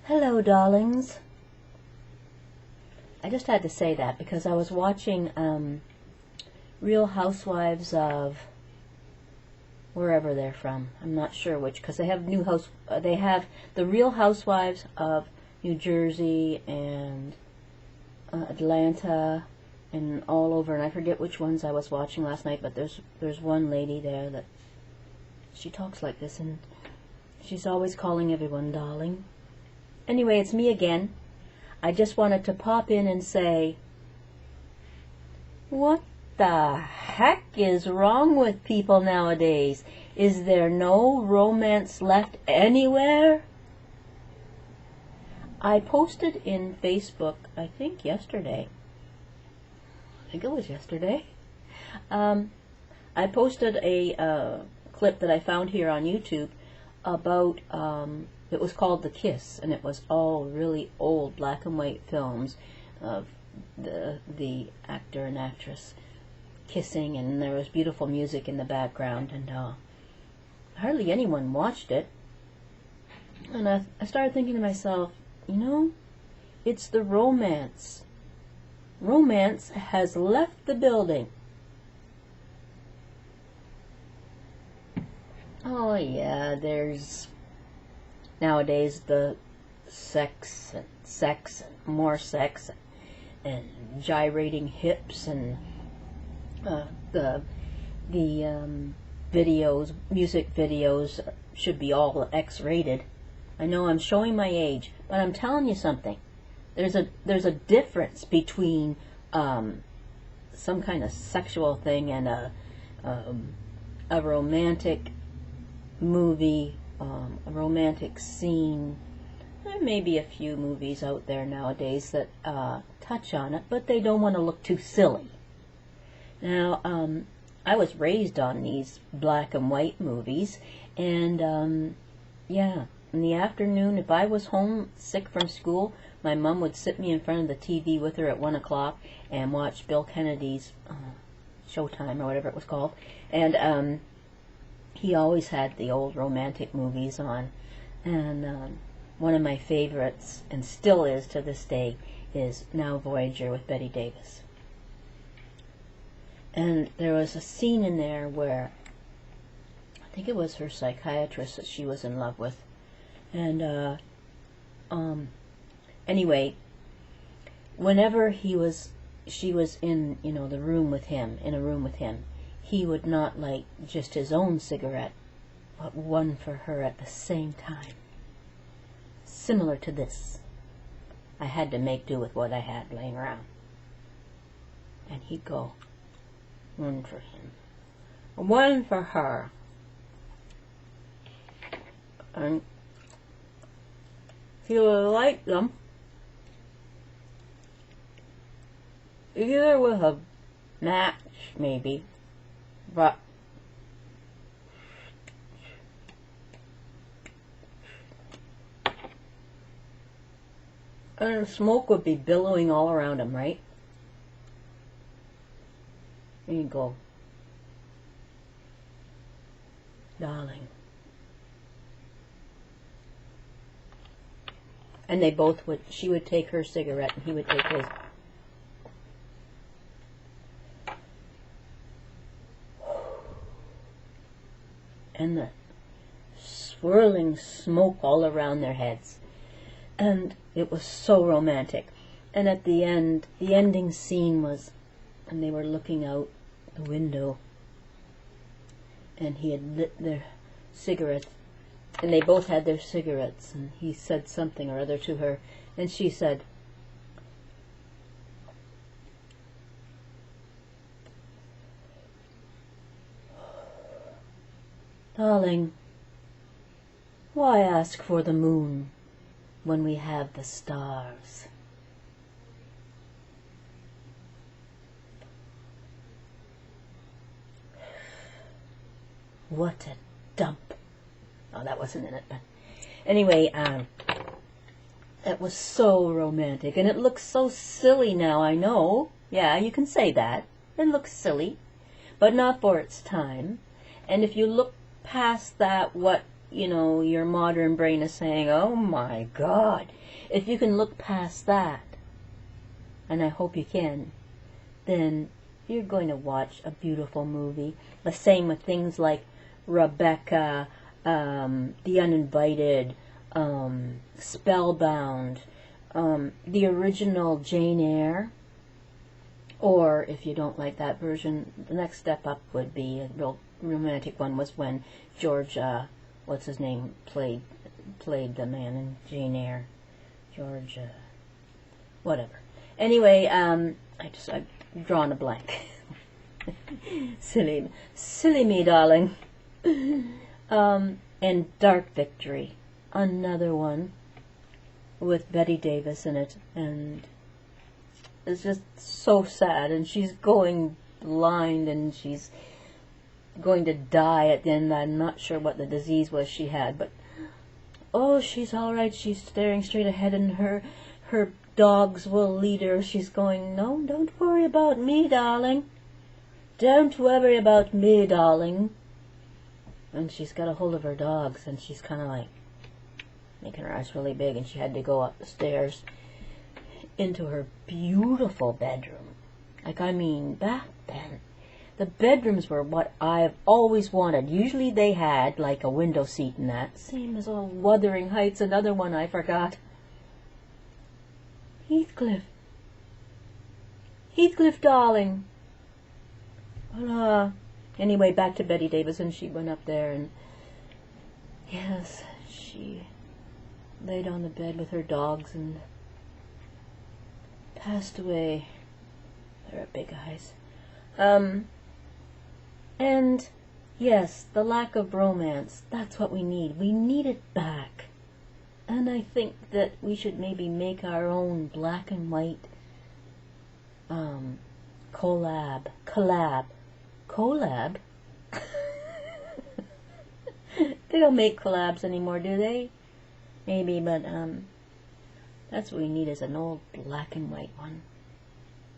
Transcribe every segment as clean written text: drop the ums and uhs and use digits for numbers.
Hello, darlings. I just had to say that because I was watching Real Housewives of wherever they're from. I'm not sure which, because they have they have the Real Housewives of New Jersey and Atlanta and all over, and I forget which ones I was watching last night, but there's one lady there that she talks like this, and she's always calling everyone darling. Anyway, it's me again. I just wanted to pop in and say, what the heck is wrong with people nowadays? Is there no romance left anywhere? I posted in Facebook, I think yesterday. I think it was yesterday. I posted a clip that I found here on YouTube about, it was called The Kiss, and it was all really old black and white films of the actor and actress kissing, and there was beautiful music in the background, and hardly anyone watched it. And I started thinking to myself, it's the romance. Romance has left the building. Oh yeah, there's nowadays the sex and more sex and gyrating hips and the videos, music videos should be all X-rated. I know I'm showing my age, but I'm telling you something. There's a difference between some kind of sexual thing and a romantic movie, a romantic scene. There may be a few movies out there nowadays that touch on it, but they don't want to look too silly. Now, I was raised on these black and white movies, and yeah, in the afternoon, if I was home sick from school, my mom would sit me in front of the TV with her at 1 o'clock and watch Bill Kennedy's Showtime, or whatever it was called, and he always had the old romantic movies on, and one of my favorites, and still is to this day, is Now Voyager with Betty Davis. And there was a scene in there where I think it was her psychiatrist that she was in love with, and anyway, whenever she was in the room with him, he would not light just his own cigarette, but one for her at the same time. Similar to this. I had to make do with what I had laying around. And he'd go, one for him, one for her. And he would light them either with a match, maybe, but and the smoke would be billowing all around him, right? And he'd go, darling. And they both would, she would take her cigarette and he would take his. And the swirling smoke all around their heads. And it was so romantic. And at the end, the ending scene was, and they were looking out the window, and he had lit their cigarettes, and they both had their cigarettes, and he said something or other to her, and she said, darling, why ask for the moon when we have the stars? What a dump. Oh, that wasn't in it, but anyway, that was so romantic, and it looks so silly now, I know. Yeah, you can say that. It looks silly, but not for its time. And if you look past that, what your modern brain is saying, oh my God, if you can look past that, and I hope you can, then you're going to watch a beautiful movie. The same with things like Rebecca, The Uninvited, Spellbound, the original Jane Eyre, or if you don't like that version, the next step up would be a real romantic one was when George, what's his name, played the man in Jane Eyre. George, whatever. Anyway, I've drawn a blank. silly me, darling. And Dark Victory, another one with Betty Davis in it, and it's just so sad, and she's going blind, and she's going to die at the end. I'm not sure what the disease was she had, but oh, she's all right. She's staring straight ahead, and her dogs will lead her. She's going, no, don't worry about me, darling. Don't worry about me, darling. And she's got a hold of her dogs, and she's kind of like making her eyes really big, and she had to go up the stairs into her beautiful bedroom. Like, I mean, back then, the bedrooms were what I've always wanted. Usually they had, like, a window seat and that. Same as all Wuthering Heights, another one I forgot. Heathcliff, darling. Hola. Anyway, back to Betty Davis, and she went up there, and yes, she laid on the bed with her dogs and passed away. There are big eyes. And yes, the lack of romance, that's what we need. We need it back. And I think that we should maybe make our own black and white collab. They don't make collabs anymore, do they? Maybe, but that's what we need, is an old black and white one.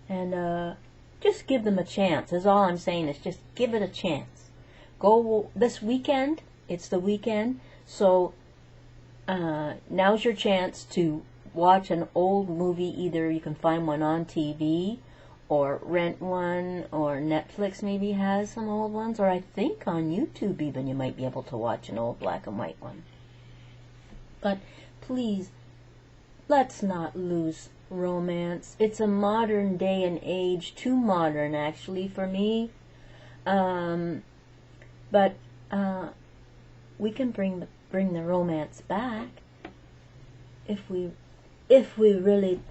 And just give them a chance. Is all I'm saying, is just give it a chance. Go this weekend. It's the weekend, so now's your chance to watch an old movie. Either you can find one on TV, or rent one, or Netflix maybe has some old ones, or I think on YouTube even you might be able to watch an old black and white one. But please, let's not lose romance. It's a modern day and age, too modern actually for me. But we can bring the romance back if we really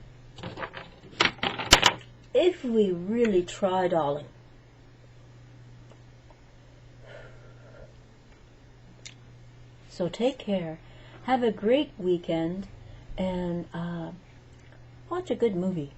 try, darling. So take care. Have a great weekend, and watch a good movie.